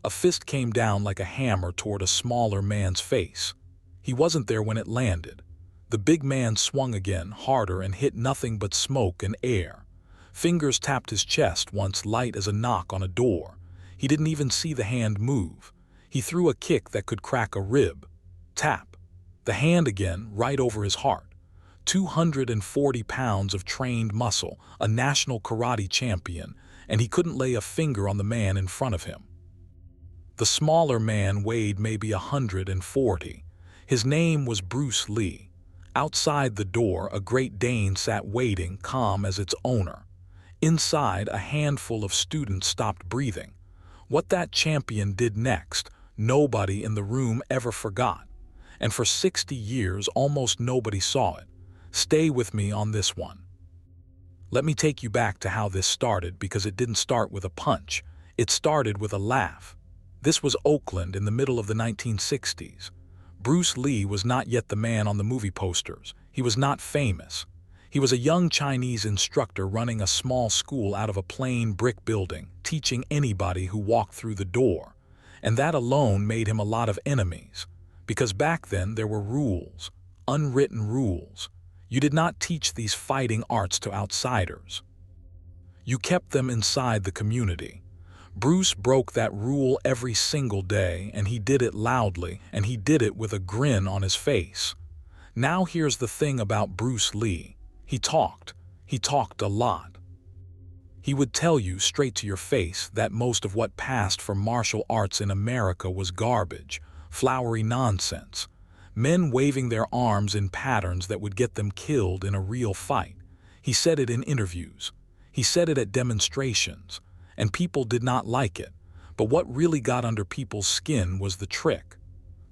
A fist came down like a hammer toward a smaller man's face. He wasn't there when it landed. The big man swung again, harder, and hit nothing but smoke and air. Fingers tapped his chest once, light as a knock on a door. He didn't even see the hand move. He threw a kick that could crack a rib. Tap. The hand again, right over his heart. 240 pounds of trained muscle, a national karate champion, and he couldn't lay a finger on the man in front of him. The smaller man weighed maybe 140. His name was Bruce Lee. Outside the door, a Great Dane sat waiting, calm as its owner. Inside, a handful of students stopped breathing. What that champion did next, nobody in the room ever forgot. And for 60 years, almost nobody saw it. Stay with me on this one. Let me take you back to how this started, because it didn't start with a punch. It started with a laugh. This was Oakland in the middle of the 1960s. Bruce Lee was not yet the man on the movie posters. He was not famous. He was a young Chinese instructor running a small school out of a plain brick building, teaching anybody who walked through the door. And that alone made him a lot of enemies. Because back then there were rules, unwritten rules. You did not teach these fighting arts to outsiders. You kept them inside the community. Bruce broke that rule every single day, and he did it loudly, and he did it with a grin on his face. Now here's the thing about Bruce Lee. He talked a lot. He would tell you straight to your face that most of what passed for martial arts in America was garbage, flowery nonsense. Men waving their arms in patterns that would get them killed in a real fight. He said it in interviews. He said it at demonstrations. And people did not like it. But what really got under people's skin was the trick.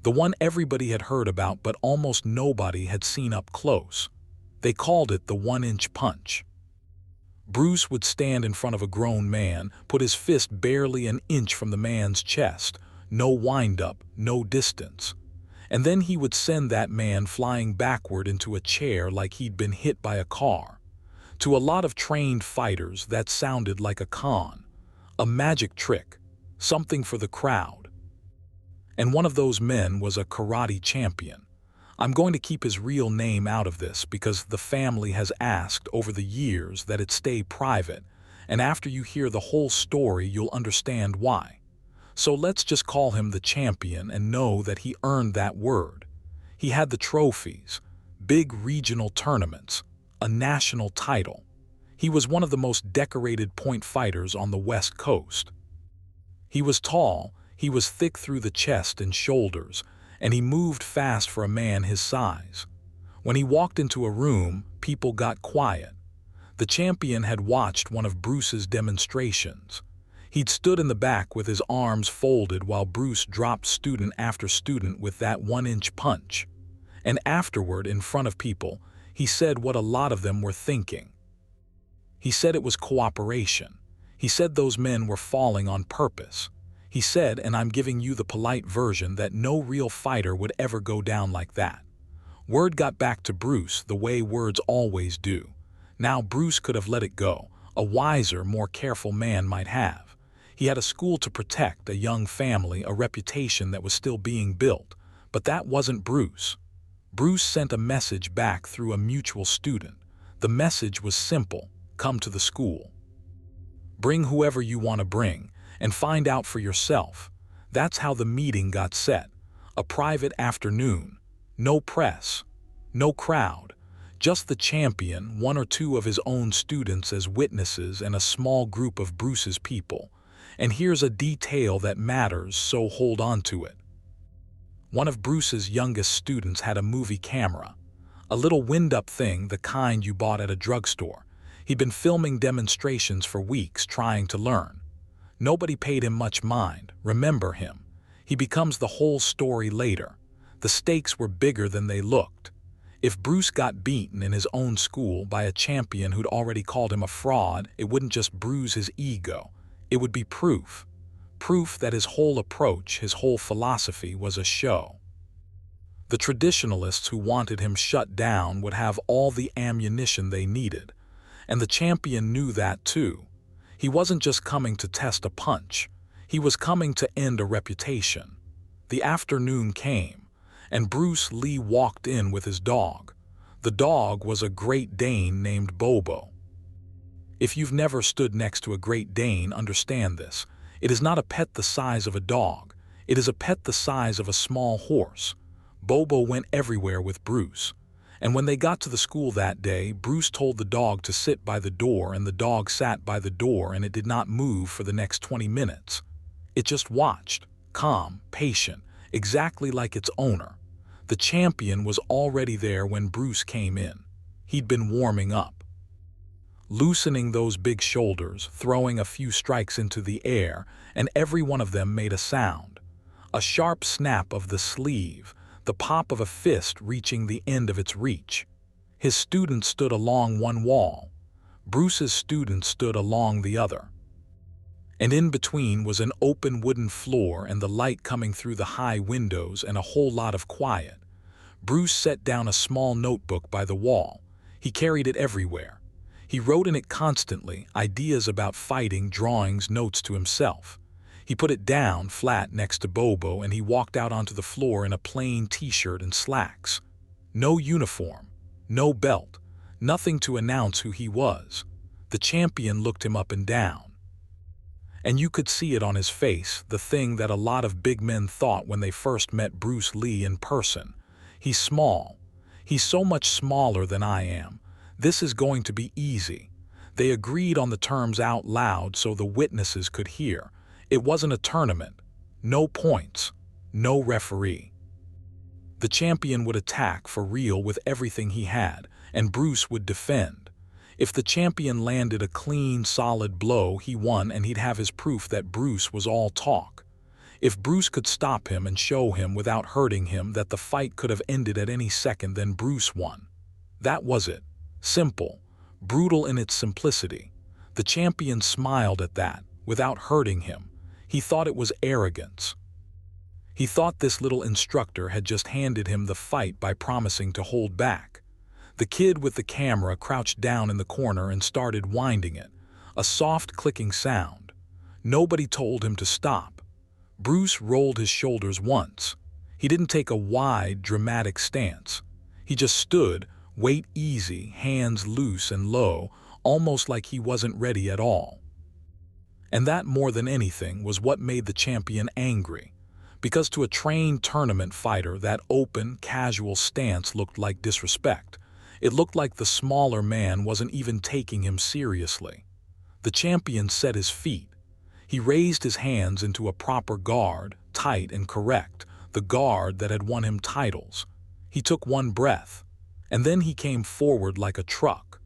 The one everybody had heard about, but almost nobody had seen up close. They called it the 1-inch punch. Bruce would stand in front of a grown man, put his fist barely an inch from the man's chest. No wind-up, no distance. And then he would send that man flying backward into a chair like he'd been hit by a car. To a lot of trained fighters, that sounded like a con. A magic trick, something for the crowd. And one of those men was a karate champion. I'm going to keep his real name out of this because the family has asked over the years that it stay private, and after you hear the whole story, you'll understand why. So let's just call him the champion and know that he earned that word. He had the trophies, big regional tournaments, a national title. He was one of the most decorated point fighters on the West Coast. He was tall, he was thick through the chest and shoulders, and he moved fast for a man his size. When he walked into a room, people got quiet. The champion had watched one of Bruce's demonstrations. He'd stood in the back with his arms folded while Bruce dropped student after student with that 1-inch punch. And afterward, in front of people, he said what a lot of them were thinking. He said it was cooperation. He said those men were falling on purpose. He said, and I'm giving you the polite version, that no real fighter would ever go down like that. Word got back to Bruce the way words always do. Now Bruce could have let it go. A wiser, more careful man might have. He had a school to protect, a young family, a reputation that was still being built. But that wasn't Bruce. Bruce sent a message back through a mutual student. The message was simple. Come to the school. Bring whoever you want to bring, and find out for yourself. That's how the meeting got set. A private afternoon. No press. No crowd. Just the champion, 1 or 2 of his own students as witnesses, and a small group of Bruce's people. And here's a detail that matters, so hold on to it. One of Bruce's youngest students had a movie camera. A little wind-up thing, the kind you bought at a drugstore. He'd been filming demonstrations for weeks, trying to learn. Nobody paid him much mind. Remember him. He becomes the whole story later. The stakes were bigger than they looked. If Bruce got beaten in his own school by a champion who'd already called him a fraud, it wouldn't just bruise his ego. It would be proof. Proof that his whole approach, his whole philosophy was a show. The traditionalists who wanted him shut down would have all the ammunition they needed. And the champion knew that too. He wasn't just coming to test a punch. He was coming to end a reputation. The afternoon came, and Bruce Lee walked in with his dog. The dog was a Great Dane named Bobo. If you've never stood next to a Great Dane, understand this. It is not a pet the size of a dog. It is a pet the size of a small horse. Bobo went everywhere with Bruce. And when they got to the school that day, Bruce told the dog to sit by the door, and the dog sat by the door, and it did not move for the next 20 minutes. It just watched, calm, patient, exactly like its owner. The champion was already there when Bruce came in. He'd been warming up. Loosening those big shoulders, throwing a few strikes into the air, and every one of them made a sound. A sharp snap of the sleeve, the pop of a fist reaching the end of its reach. His students stood along one wall. Bruce's students stood along the other. And in between was an open wooden floor and the light coming through the high windows and a whole lot of quiet. Bruce set down a small notebook by the wall. He carried it everywhere. He wrote in it constantly, ideas about fighting, drawings, notes to himself. He put it down flat next to Bobo, and he walked out onto the floor in a plain t-shirt and slacks. No uniform, no belt, nothing to announce who he was. The champion looked him up and down. And you could see it on his face, the thing that a lot of big men thought when they first met Bruce Lee in person. He's small. He's so much smaller than I am. This is going to be easy. They agreed on the terms out loud so the witnesses could hear. It wasn't a tournament. No points. No referee. The champion would attack for real with everything he had, and Bruce would defend. If the champion landed a clean, solid blow, he won, and he'd have his proof that Bruce was all talk. If Bruce could stop him and show him without hurting him that the fight could have ended at any second, then Bruce won. That was it. Simple. Brutal in its simplicity. The champion smiled at that, without hurting him. He thought it was arrogance. He thought this little instructor had just handed him the fight by promising to hold back. The kid with the camera crouched down in the corner and started winding it, a soft clicking sound. Nobody told him to stop. Bruce rolled his shoulders once. He didn't take a wide, dramatic stance. He just stood, weight easy, hands loose and low, almost like he wasn't ready at all. And that, more than anything, was what made the champion angry. Because to a trained tournament fighter, that open, casual stance looked like disrespect. It looked like the smaller man wasn't even taking him seriously. The champion set his feet. He raised his hands into a proper guard, tight and correct, the guard that had won him titles. He took one breath, and then he came forward like a truck.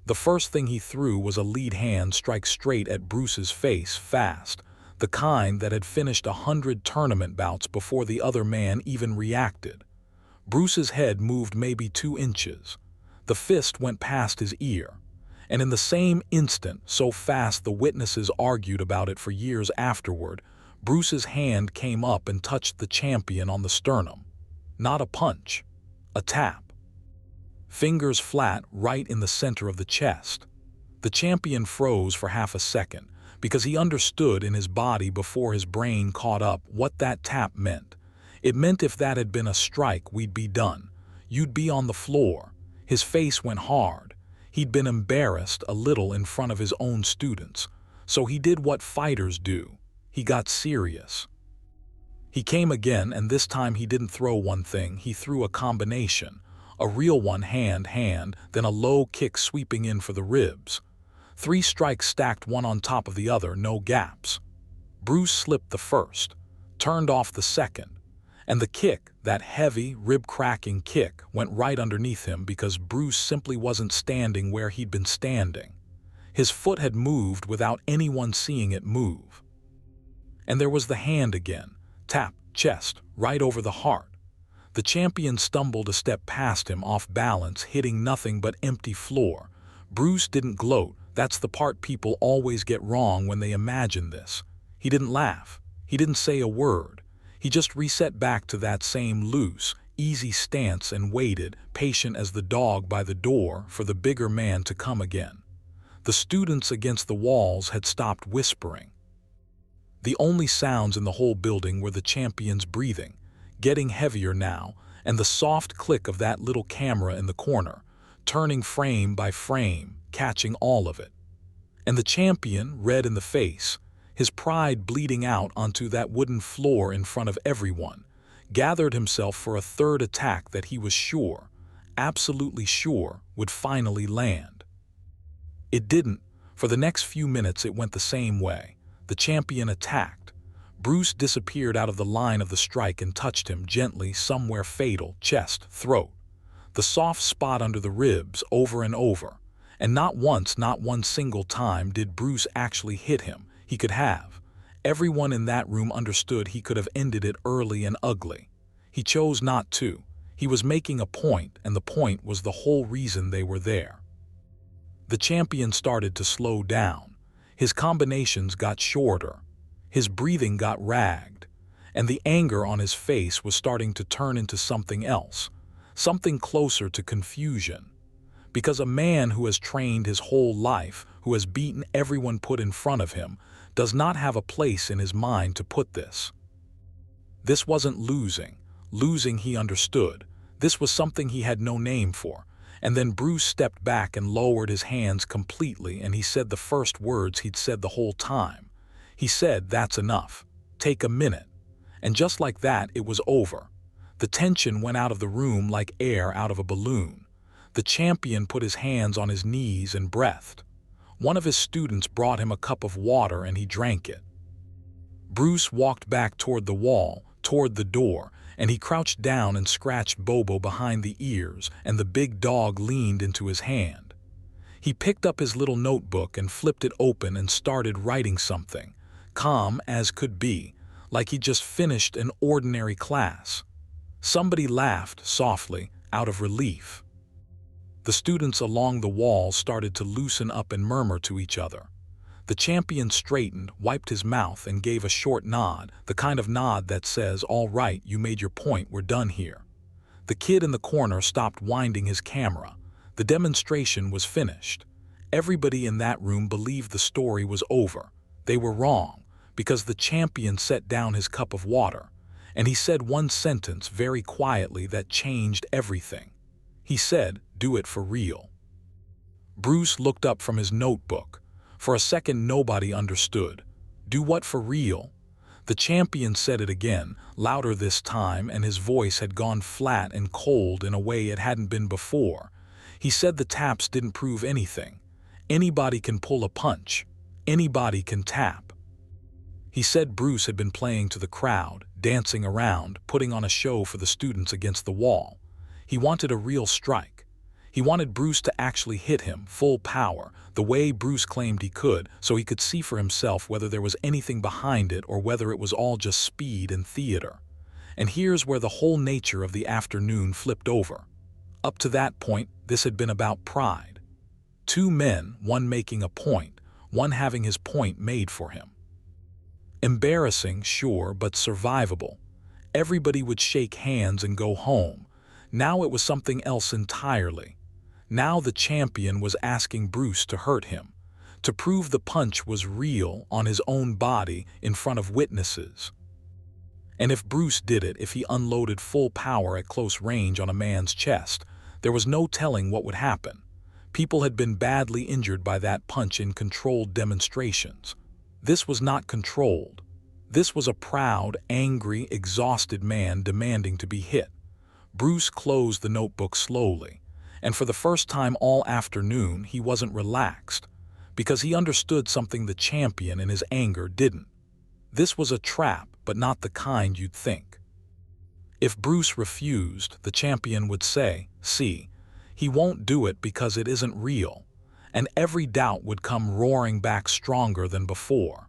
The first thing he threw was a lead hand strike straight at Bruce's face, fast, the kind that had finished 100 tournament bouts before the other man even reacted. Bruce's head moved maybe 2 inches. The fist went past his ear. And in the same instant, so fast the witnesses argued about it for years afterward, Bruce's hand came up and touched the champion on the sternum. Not a punch, a tap. Fingers flat right in the center of the chest. The champion froze for half a second, because he understood in his body before his brain caught up what that tap meant. It meant if that had been a strike, we'd be done. You'd be on the floor. His face went hard. He'd been embarrassed a little in front of his own students, so he did what fighters do. He got serious. He came again, and this time he didn't throw one thing, he threw a combination. A real one, hand, then a low kick sweeping in for the ribs. 3 strikes stacked one on top of the other, no gaps. Bruce slipped the first, turned off the second, and the kick, that heavy, rib-cracking kick, went right underneath him because Bruce simply wasn't standing where he'd been standing. His foot had moved without anyone seeing it move. And there was the hand again, tap, chest, right over the heart. The champion stumbled a step past him, off balance, hitting nothing but empty floor. Bruce didn't gloat. That's the part people always get wrong when they imagine this. He didn't laugh. He didn't say a word. He just reset back to that same loose, easy stance and waited, patient as the dog by the door, for the bigger man to come again. The students against the walls had stopped whispering. The only sounds in the whole building were the champion's breathing, getting heavier now, and the soft click of that little camera in the corner, turning frame by frame, catching all of it. And the champion, red in the face, his pride bleeding out onto that wooden floor in front of everyone, gathered himself for a third attack that he was sure, absolutely sure, would finally land. It didn't. For the next few minutes it went the same way. The champion attacked. Bruce disappeared out of the line of the strike and touched him gently somewhere fatal, chest, throat. The soft spot under the ribs over and over. And not once, not one single time did Bruce actually hit him. He could have. Everyone in that room understood he could have ended it early and ugly. He chose not to. He was making a point, and the point was the whole reason they were there. The champion started to slow down. His combinations got shorter. His breathing got ragged. And the anger on his face was starting to turn into something else, something closer to confusion. Because a man who has trained his whole life, who has beaten everyone put in front of him, does not have a place in his mind to put this. This wasn't losing. Losing he understood. This was something he had no name for. And then Bruce stepped back and lowered his hands completely, and he said the first words he'd said the whole time. He said, "That's enough. Take a minute." And just like that, it was over. The tension went out of the room like air out of a balloon. The champion put his hands on his knees and breathed. One of his students brought him a cup of water and he drank it. Bruce walked back toward the wall, toward the door, and he crouched down and scratched Bobo behind the ears, and the big dog leaned into his hand. He picked up his little notebook and flipped it open and started writing something, calm as could be, like he'd just finished an ordinary class. Somebody laughed softly, out of relief. The students along the wall started to loosen up and murmur to each other. The champion straightened, wiped his mouth, and gave a short nod, the kind of nod that says, "All right, you made your point, we're done here." The kid in the corner stopped winding his camera. The demonstration was finished. Everybody in that room believed the story was over. They were wrong, because the champion set down his cup of water, and he said one sentence very quietly that changed everything. He said, "Do it for real." Bruce looked up from his notebook. For a second nobody understood. Do what for real? The champion said it again, louder this time, and his voice had gone flat and cold in a way it hadn't been before. He said the taps didn't prove anything. Anybody can pull a punch. Anybody can tap. He said Bruce had been playing to the crowd, dancing around, putting on a show for the students against the wall. He wanted a real strike. He wanted Bruce to actually hit him, full power, the way Bruce claimed he could, so he could see for himself whether there was anything behind it or whether it was all just speed and theater. And here's where the whole nature of the afternoon flipped over. Up to that point, this had been about pride. Two men, one making a point, one having his point made for him. Embarrassing, sure, but survivable. Everybody would shake hands and go home. Now it was something else entirely. Now the champion was asking Bruce to hurt him, to prove the punch was real on his own body in front of witnesses. And if Bruce did it, if he unloaded full power at close range on a man's chest, there was no telling what would happen. People had been badly injured by that punch in controlled demonstrations. This was not controlled. This was a proud, angry, exhausted man demanding to be hit. Bruce closed the notebook slowly. And for the first time all afternoon, he wasn't relaxed, because he understood something the champion in his anger didn't. This was a trap, but not the kind you'd think. If Bruce refused, the champion would say, "See, he won't do it because it isn't real," and every doubt would come roaring back stronger than before.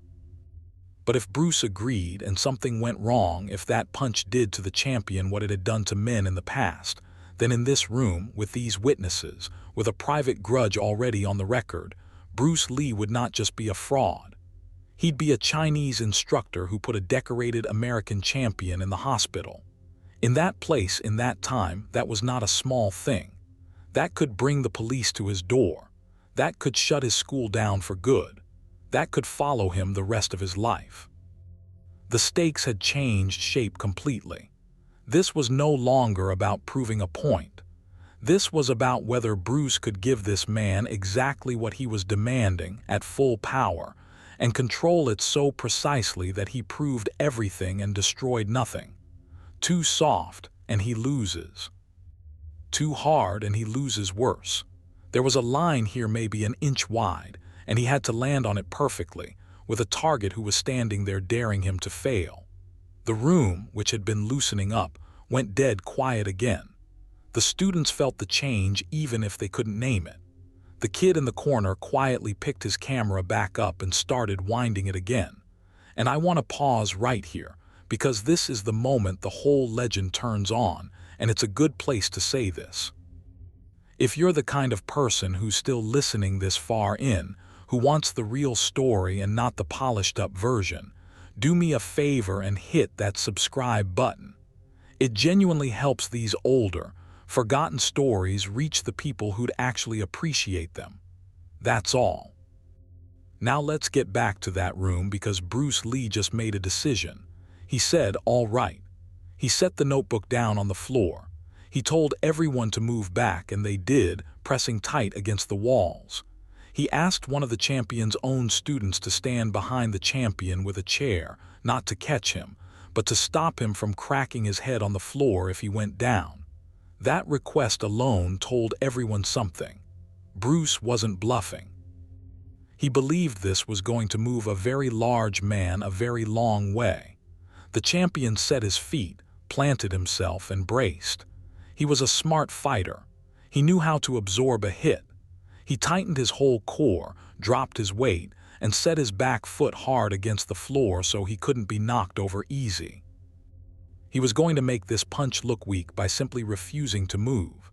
But if Bruce agreed and something went wrong, if that punch did to the champion what it had done to men in the past, then in this room, with these witnesses, with a private grudge already on the record, Bruce Lee would not just be a fraud. He'd be a Chinese instructor who put a decorated American champion in the hospital. In that place, in that time, that was not a small thing. That could bring the police to his door. That could shut his school down for good. That could follow him the rest of his life. The stakes had changed shape completely. This was no longer about proving a point. This was about whether Bruce could give this man exactly what he was demanding at full power and control it so precisely that he proved everything and destroyed nothing. Too soft, and he loses. Too hard, and he loses worse. There was a line here maybe an inch wide, and he had to land on it perfectly, with a target who was standing there daring him to fail. The room, which had been loosening up, went dead quiet again. The students felt the change even if they couldn't name it. The kid in the corner quietly picked his camera back up and started winding it again. And I want to pause right here, because this is the moment the whole legend turns on, and it's a good place to say this. If you're the kind of person who's still listening this far in, who wants the real story and not the polished-up version, do me a favor and hit that subscribe button. It genuinely helps these older, forgotten stories reach the people who'd actually appreciate them. That's all. Now let's get back to that room because Bruce Lee just made a decision. He said, "All right." He set the notebook down on the floor. He told everyone to move back, and they did, pressing tight against the walls. He asked one of the champion's own students to stand behind the champion with a chair, not to catch him, but to stop him from cracking his head on the floor if he went down. That request alone told everyone something. Bruce wasn't bluffing. He believed this was going to move a very large man a very long way. The champion set his feet, planted himself, and braced. He was a smart fighter. He knew how to absorb a hit. He tightened his whole core, dropped his weight, and set his back foot hard against the floor so he couldn't be knocked over easy. He was going to make this punch look weak by simply refusing to move.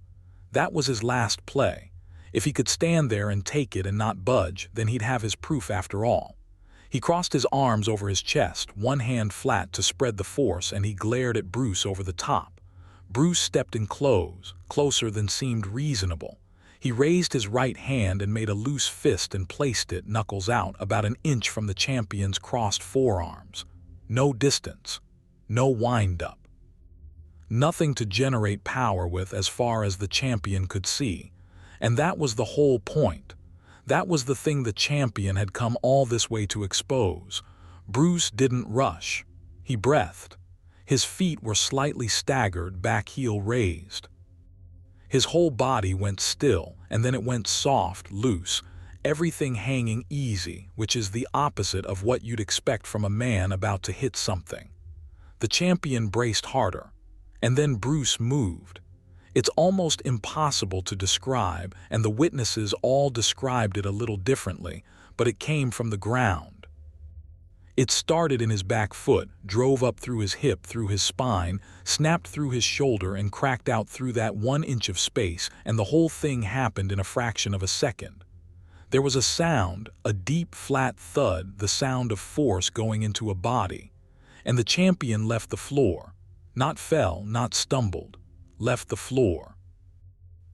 That was his last play. If he could stand there and take it and not budge, then he'd have his proof after all. He crossed his arms over his chest, one hand flat to spread the force, and he glared at Bruce over the top. Bruce stepped in closer than seemed reasonable. He raised his right hand and made a loose fist and placed it, knuckles out, about an inch from the champion's crossed forearms. No distance. No wind-up. Nothing to generate power with as far as the champion could see. And that was the whole point. That was the thing the champion had come all this way to expose. Bruce didn't rush. He breathed. His feet were slightly staggered, back heel raised. His whole body went still, and then it went soft, loose, everything hanging easy, which is the opposite of what you'd expect from a man about to hit something. The champion braced harder, and then Bruce moved. It's almost impossible to describe, and the witnesses all described it a little differently, but it came from the ground. It started in his back foot, drove up through his hip, through his spine, snapped through his shoulder, and cracked out through that 1 inch of space, and the whole thing happened in a fraction of a second. There was a sound, a deep, flat thud, the sound of force going into a body. And the champion left the floor. Not fell, not stumbled. Left the floor.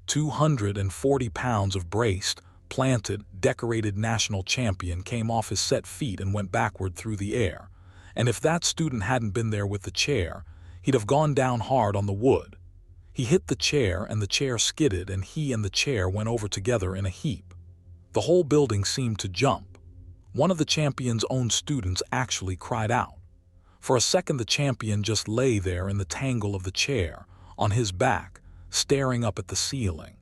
240 pounds of braced, planted, decorated national champion came off his set feet and went backward through the air. And if that student hadn't been there with the chair, he'd have gone down hard on the wood. He hit the chair, and the chair skidded, and he and the chair went over together in a heap. The whole building seemed to jump. One of the champion's own students actually cried out. For a second the champion just lay there in the tangle of the chair, on his back, staring up at the ceiling.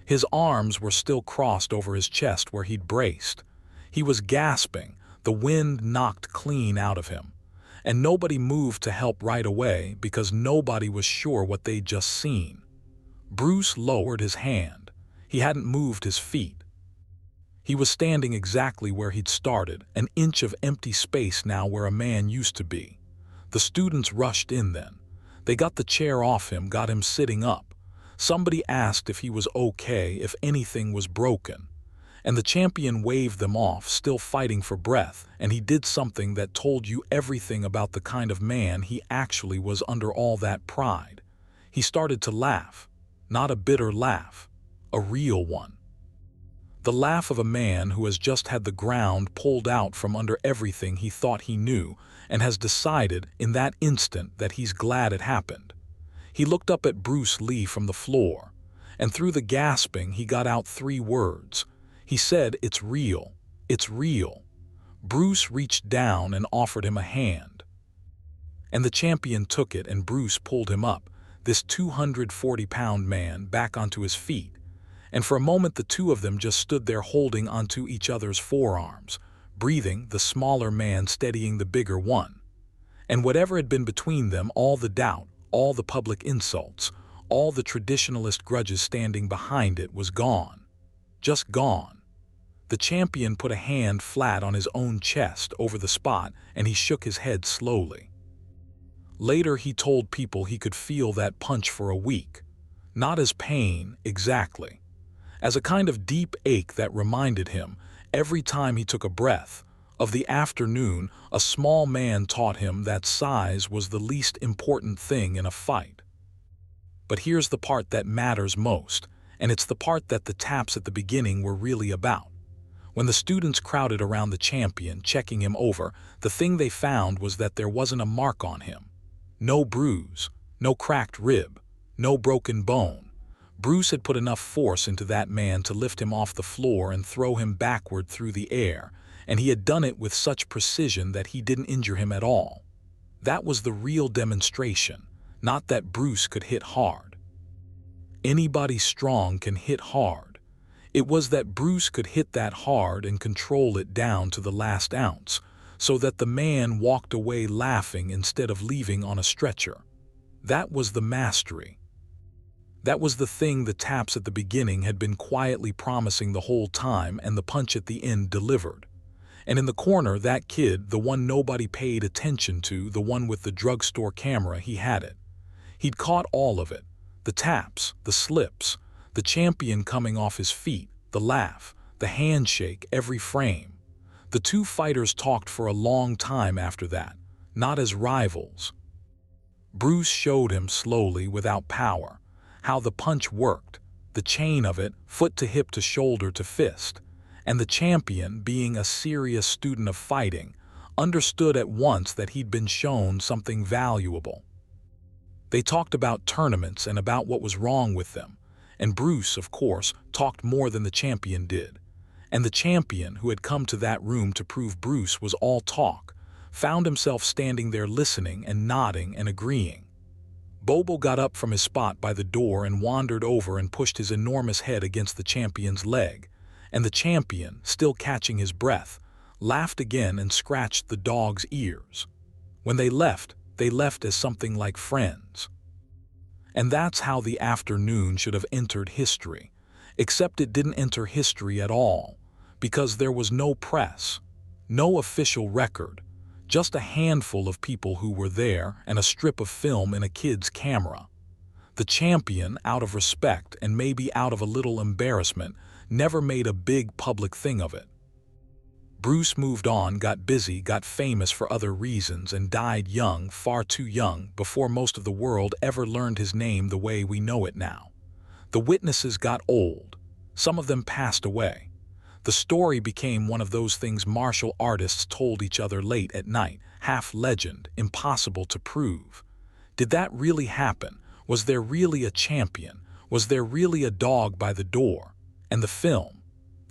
His arms were still crossed over his chest where he'd braced. He was gasping, the wind knocked clean out of him. And nobody moved to help right away because nobody was sure what they'd just seen. Bruce lowered his hand. He hadn't moved his feet. He was standing exactly where he'd started, an inch of empty space now where a man used to be. The students rushed in then. They got the chair off him, got him sitting up. Somebody asked if he was okay, if anything was broken. And the champion waved them off, still fighting for breath, and he did something that told you everything about the kind of man he actually was under all that pride. He started to laugh. Not a bitter laugh. A real one. The laugh of a man who has just had the ground pulled out from under everything he thought he knew, and has decided in that instant that he's glad it happened. He looked up at Bruce Lee from the floor, and through the gasping he got out 3 words. He said, "It's real. It's real." Bruce reached down and offered him a hand. And the champion took it, and Bruce pulled him up, this 240-pound man, back onto his feet. And for a moment the two of them just stood there holding onto each other's forearms, breathing, the smaller man steadying the bigger one. And whatever had been between them, all the doubt, all the public insults, all the traditionalist grudges standing behind it, was gone. Just gone. The champion put a hand flat on his own chest over the spot, and he shook his head slowly. Later he told people he could feel that punch for a week. Not as pain, exactly. As a kind of deep ache that reminded him, every time he took a breath, of the afternoon a small man taught him that size was the least important thing in a fight. But here's the part that matters most, and it's the part that the taps at the beginning were really about. When the students crowded around the champion, checking him over, the thing they found was that there wasn't a mark on him. No bruise, no cracked rib, no broken bone. Bruce had put enough force into that man to lift him off the floor and throw him backward through the air, and he had done it with such precision that he didn't injure him at all. That was the real demonstration, not that Bruce could hit hard. Anybody strong can hit hard. It was that Bruce could hit that hard and control it down to the last ounce, so that the man walked away laughing instead of leaving on a stretcher. That was the mastery. That was the thing the taps at the beginning had been quietly promising the whole time, and the punch at the end delivered. And in the corner, that kid, the one nobody paid attention to, the one with the drugstore camera, he had it. He'd caught all of it. The taps, the slips, the champion coming off his feet, the laugh, the handshake, every frame. The two fighters talked for a long time after that, not as rivals. Bruce showed him slowly, without power, how the punch worked, the chain of it, foot to hip to shoulder to fist. And the champion, being a serious student of fighting, understood at once that he'd been shown something valuable. They talked about tournaments and about what was wrong with them, and Bruce, of course, talked more than the champion did. And the champion, who had come to that room to prove Bruce was all talk, found himself standing there listening and nodding and agreeing. Bobo got up from his spot by the door and wandered over and pushed his enormous head against the champion's leg, and the champion, still catching his breath, laughed again and scratched the dog's ears. When they left as something like friends. And that's how the afternoon should have entered history, except it didn't enter history at all, because there was no press, no official record, just a handful of people who were there and a strip of film in a kid's camera. The champion, out of respect and maybe out of a little embarrassment, never made a big public thing of it. Bruce moved on, got busy, got famous for other reasons, and died young, far too young, before most of the world ever learned his name the way we know it now. The witnesses got old. Some of them passed away. The story became one of those things martial artists told each other late at night, half legend, impossible to prove. Did that really happen? Was there really a champion? Was there really a dog by the door? And the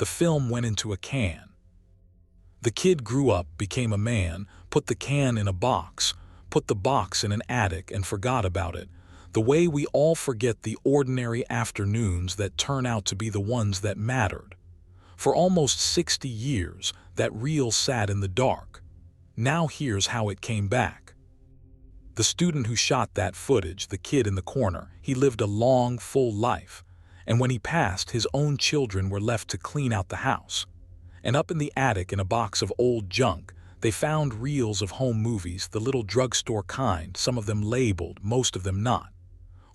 film went into a can. The kid grew up, became a man, put the can in a box, put the box in an attic and forgot about it, the way we all forget the ordinary afternoons that turn out to be the ones that mattered. For almost 60 years, that reel sat in the dark. Now here's how it came back. The student who shot that footage, the kid in the corner, he lived a long, full life, and when he passed, his own children were left to clean out the house. And up in the attic, in a box of old junk, they found reels of home movies, the little drugstore kind, some of them labeled, most of them not.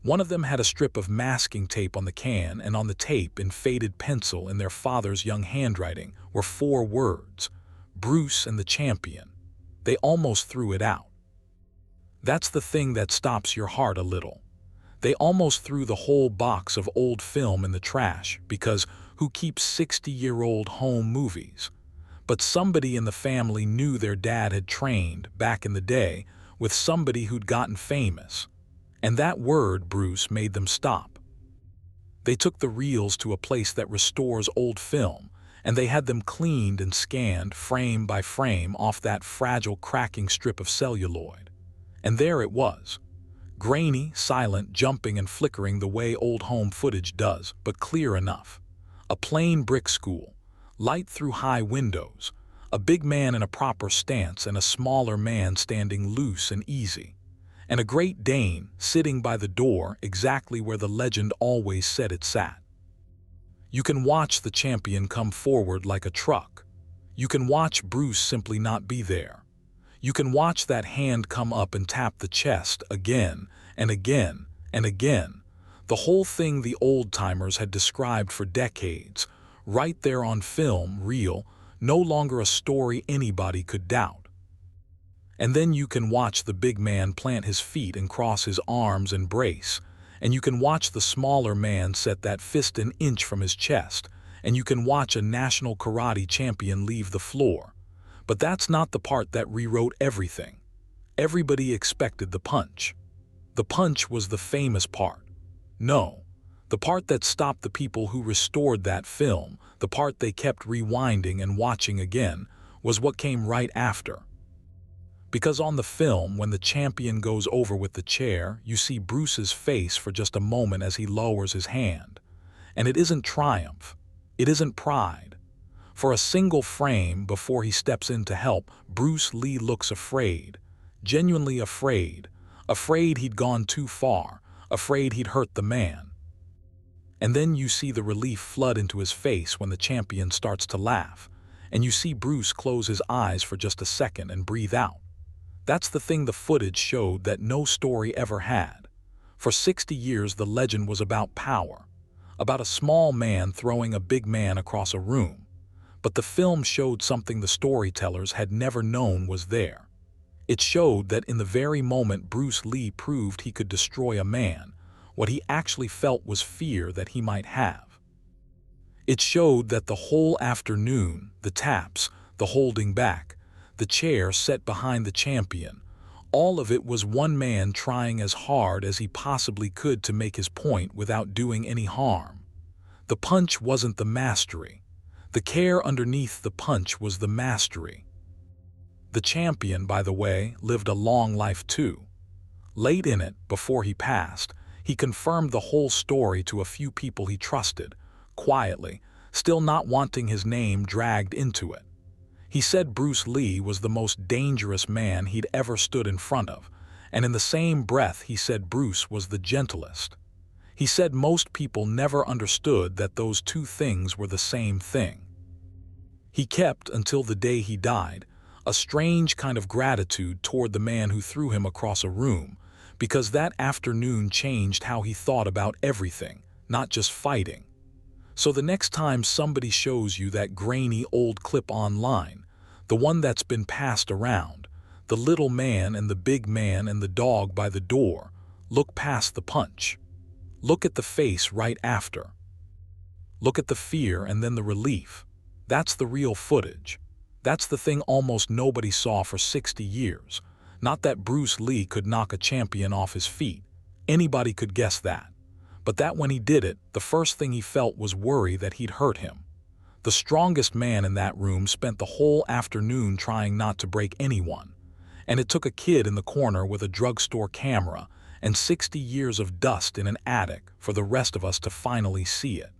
One of them had a strip of masking tape on the can, and on the tape, in faded pencil in their father's young handwriting, were 4 words: Bruce and the champion. They almost threw it out. That's the thing that stops your heart a little. They almost threw the whole box of old film in the trash, because who keeps 60-year-old home movies? But somebody in the family knew their dad had trained, back in the day, with somebody who'd gotten famous. And that word, Bruce, made them stop. They took the reels to a place that restores old film, and they had them cleaned and scanned frame by frame off that fragile, cracking strip of celluloid. And there it was. Grainy, silent, jumping and flickering the way old home footage does, but clear enough. A plain brick school, light through high windows, a big man in a proper stance and a smaller man standing loose and easy, and a Great Dane sitting by the door exactly where the legend always said it sat. You can watch the champion come forward like a truck. You can watch Bruce simply not be there. You can watch that hand come up and tap the chest again and again and again. The whole thing the old-timers had described for decades, right there on film, real, no longer a story anybody could doubt. And then you can watch the big man plant his feet and cross his arms and brace, and you can watch the smaller man set that fist an inch from his chest, and you can watch a national karate champion leave the floor. But that's not the part that rewrote everything. Everybody expected the punch. The punch was the famous part. No, the part that stopped the people who restored that film, the part they kept rewinding and watching again, was what came right after. Because on the film, when the champion goes over with the chair, you see Bruce's face for just a moment as he lowers his hand. And it isn't triumph. It isn't pride. For a single frame before he steps in to help, Bruce Lee looks afraid, genuinely afraid, afraid he'd gone too far, afraid he'd hurt the man. And then you see the relief flood into his face when the champion starts to laugh, and you see Bruce close his eyes for just a second and breathe out. That's the thing the footage showed that no story ever had. For 60 years the legend was about power, about a small man throwing a big man across a room. But the film showed something the storytellers had never known was there. It showed that in the very moment Bruce Lee proved he could destroy a man, what he actually felt was fear that he might have. It showed that the whole afternoon, the taps, the holding back, the chair set behind the champion, all of it was one man trying as hard as he possibly could to make his point without doing any harm. The punch wasn't the mastery. The care underneath the punch was the mastery. The champion, by the way, lived a long life too. Late in it, before he passed, he confirmed the whole story to a few people he trusted, quietly, still not wanting his name dragged into it. He said Bruce Lee was the most dangerous man he'd ever stood in front of, and in the same breath he said Bruce was the gentlest. He said most people never understood that those two things were the same thing. He kept, until the day he died, a strange kind of gratitude toward the man who threw him across a room, because that afternoon changed how he thought about everything, not just fighting. So the next time somebody shows you that grainy old clip online, the one that's been passed around, the little man and the big man and the dog by the door, look past the punch. Look at the face right after. Look at the fear and then the relief. That's the real footage. That's the thing almost nobody saw for 60 years. Not that Bruce Lee could knock a champion off his feet. Anybody could guess that. But that when he did it, the first thing he felt was worry that he'd hurt him. The strongest man in that room spent the whole afternoon trying not to break anyone. And it took a kid in the corner with a drugstore camera and 60 years of dust in an attic for the rest of us to finally see it.